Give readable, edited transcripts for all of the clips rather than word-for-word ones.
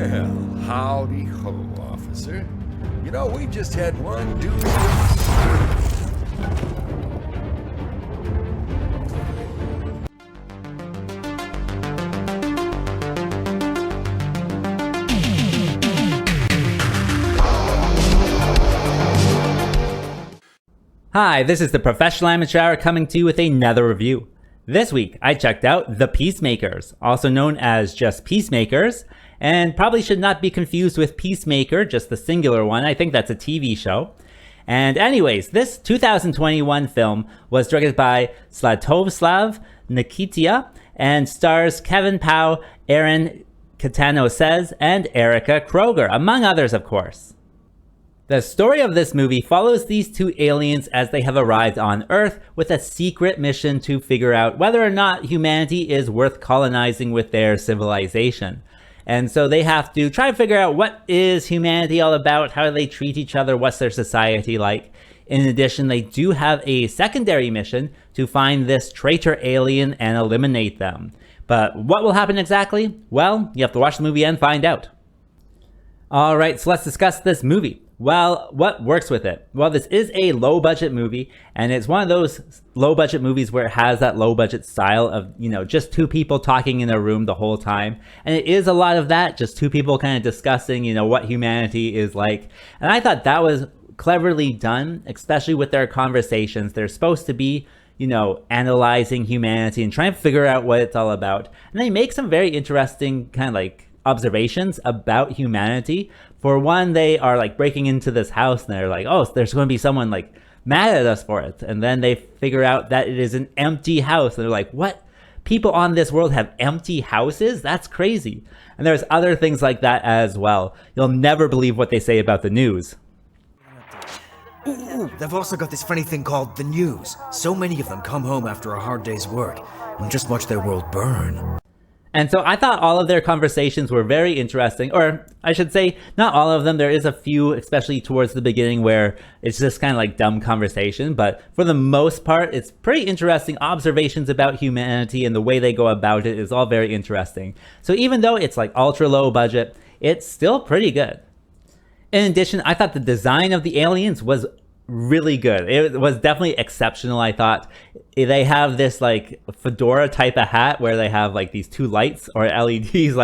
Well, howdy ho, officer. You know, we just had one dude. Hi, this is the Professional Amateur Hour coming to you with another review. This week, I checked out The Peacemakers, also known as just Peacemakers, and probably should not be confused with Peacemaker, just the singular one. I think that's a TV show. And anyways, this 2021 film was directed by Sviatoslav Nikitia and stars Kevin Powe, Aaran, Catano-Saez, and Erica Kroger, among others, of course. The story of this movie follows these two aliens as they have arrived on Earth with a secret mission to figure out whether or not humanity is worth colonizing with their civilization. And so they have to try to figure out what is humanity all about, how do they treat each other, what's their society like. In addition, they do have a secondary mission to find this traitor alien and eliminate them. But what will happen exactly? Well, you have to watch the movie and find out. Alright, so let's discuss this movie. Well, what works with it? Well, this is a low-budget movie, and it's one of those low-budget movies where it has that low-budget style of, just two people talking in a room the whole time. And it is a lot of that, just two people kind of discussing, what humanity is like. And I thought that was cleverly done, especially with their conversations. They're supposed to be, analyzing humanity and trying to figure out what it's all about. And they make some very interesting kind of observations about humanity. For one, they are breaking into this house and they're like, oh, there's going to be someone mad at us for it. And then they figure out that it is an empty house. And they're like, what? People on this world have empty houses? That's crazy. And there's other things like that as well. You'll never believe what they say about the news. Ooh, they've also got this funny thing called the news. So many of them come home after a hard day's work and just watch their world burn. And so I thought all of their conversations were very interesting, or I should say, not all of them. There is a few, especially towards the beginning, where it's just kind of dumb conversation. But for the most part, it's pretty interesting observations about humanity, and the way they go about it is all very interesting. So even though it's ultra low budget, it's still pretty good. In addition, I thought the design of the aliens was really good. It was definitely exceptional. I thought they have this fedora type of hat where they have these two lights or LEDs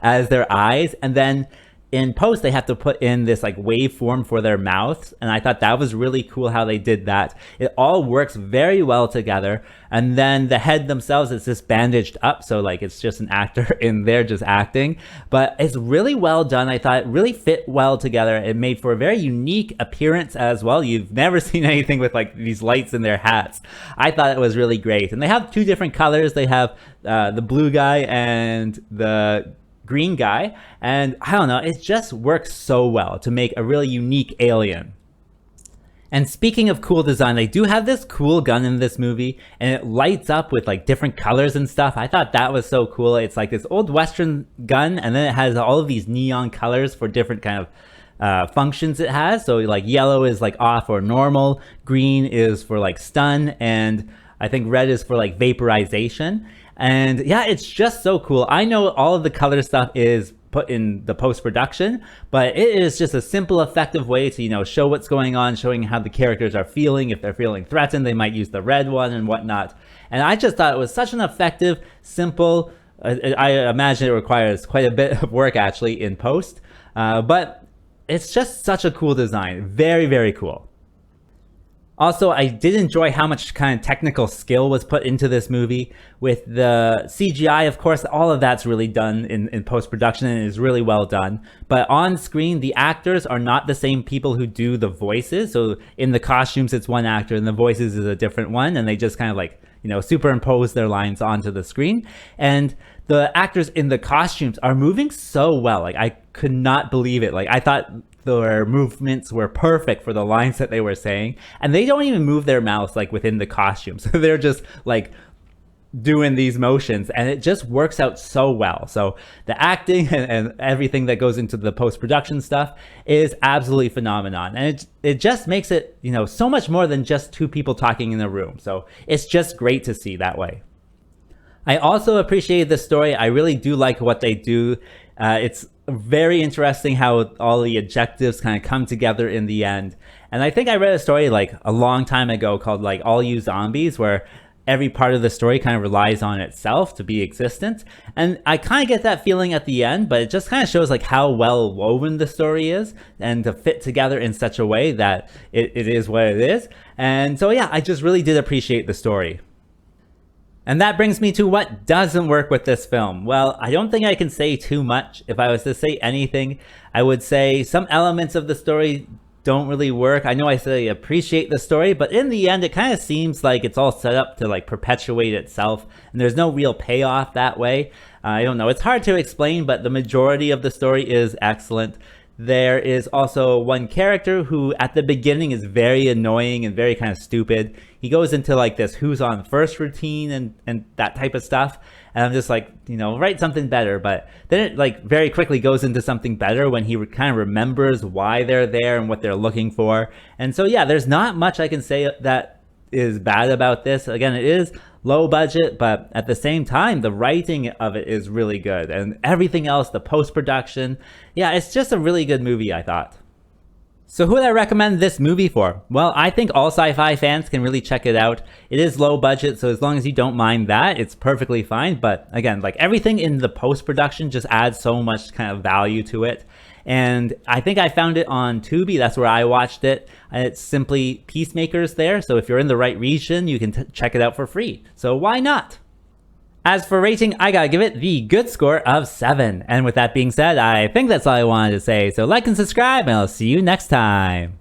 as their eyes, and then in post they have to put in this waveform for their mouths, and I thought that was really cool how they did that. It all works very well together. And then the head themselves is just bandaged up, so it's just an actor in there just acting, but it's really well done. I thought it really fit well together. It made for a very unique appearance as well. You've never seen anything with these lights in their hats. I thought it was really great. And they have two different colors. They have the blue guy and the green guy, and I don't know, it just works so well to make a really unique alien. And speaking of cool design, they do have this cool gun in this movie, and it lights up with different colors and stuff. I thought that was so cool. It's this old Western gun, and then it has all of these neon colors for different kind of functions it has. So yellow is off or normal, green is for stun, and I think red is for vaporization. And yeah, it's just so cool. I know all of the color stuff is put in the post-production, but it is just a simple, effective way to, show what's going on, showing how the characters are feeling. If they're feeling threatened, they might use the red one and whatnot. And I just thought it was such an effective, simple, I imagine it requires quite a bit of work actually in post, but it's just such a cool design. Very, very cool. Also, I did enjoy how much kind of technical skill was put into this movie. With the CGI, of course, all of that's really done in post-production and is really well done. But on screen, the actors are not the same people who do the voices. So in the costumes, it's one actor, and the voices is a different one. And they just kind of superimpose their lines onto the screen. And the actors in the costumes are moving so well. I could not believe it. I thought their movements were perfect for the lines that they were saying, and they don't even move their mouths within the costume. So they're just doing these motions, and it just works out so well. So the acting and everything that goes into the post-production stuff is absolutely phenomenon, and it just makes it so much more than just two people talking in a room. So it's just great to see that way. I also appreciated the story. I really do like what they do It's very interesting how all the objectives kind of come together in the end. And I think I read a story like a long time ago called like All You Zombies, where every part of the story kind of relies on itself to be existent. And I kind of get that feeling at the end, but it just kind of shows like how well woven the story is and to fit together in such a way that it is what it is. And so yeah, I just really did appreciate the story. And that brings me to what doesn't work with this film. Well, I don't think I can say too much. If I was to say anything, I would say some elements of the story don't really work. I know I say appreciate the story, but in the end, it kind of seems like it's all set up to like perpetuate itself, and there's no real payoff that way. I don't know. It's hard to explain, but the majority of the story is excellent. There is also one character who at the beginning is very annoying and very kind of stupid. He goes into like this who's on first routine and that type of stuff. And I'm just like, you know, write something better. But then it like very quickly goes into something better when he kind of remembers why they're there and what they're looking for. And so, yeah, there's not much I can say that is bad about this. Again, it is low budget, but at the same time, the writing of it is really good. And everything else, the post-production, yeah, it's just a really good movie, I thought. So who would I recommend this movie for? Well, I think all sci-fi fans can really check it out. It is low budget, so as long as you don't mind that, it's perfectly fine. But again, like everything in the post-production just adds so much kind of value to it. And I think I found it on Tubi. That's where I watched it. It's simply Peacemakers there. So if you're in the right region, you can check it out for free. So why not? As for rating, I gotta give it the good score of 7. And with that being said, I think that's all I wanted to say. So like and subscribe, and I'll see you next time.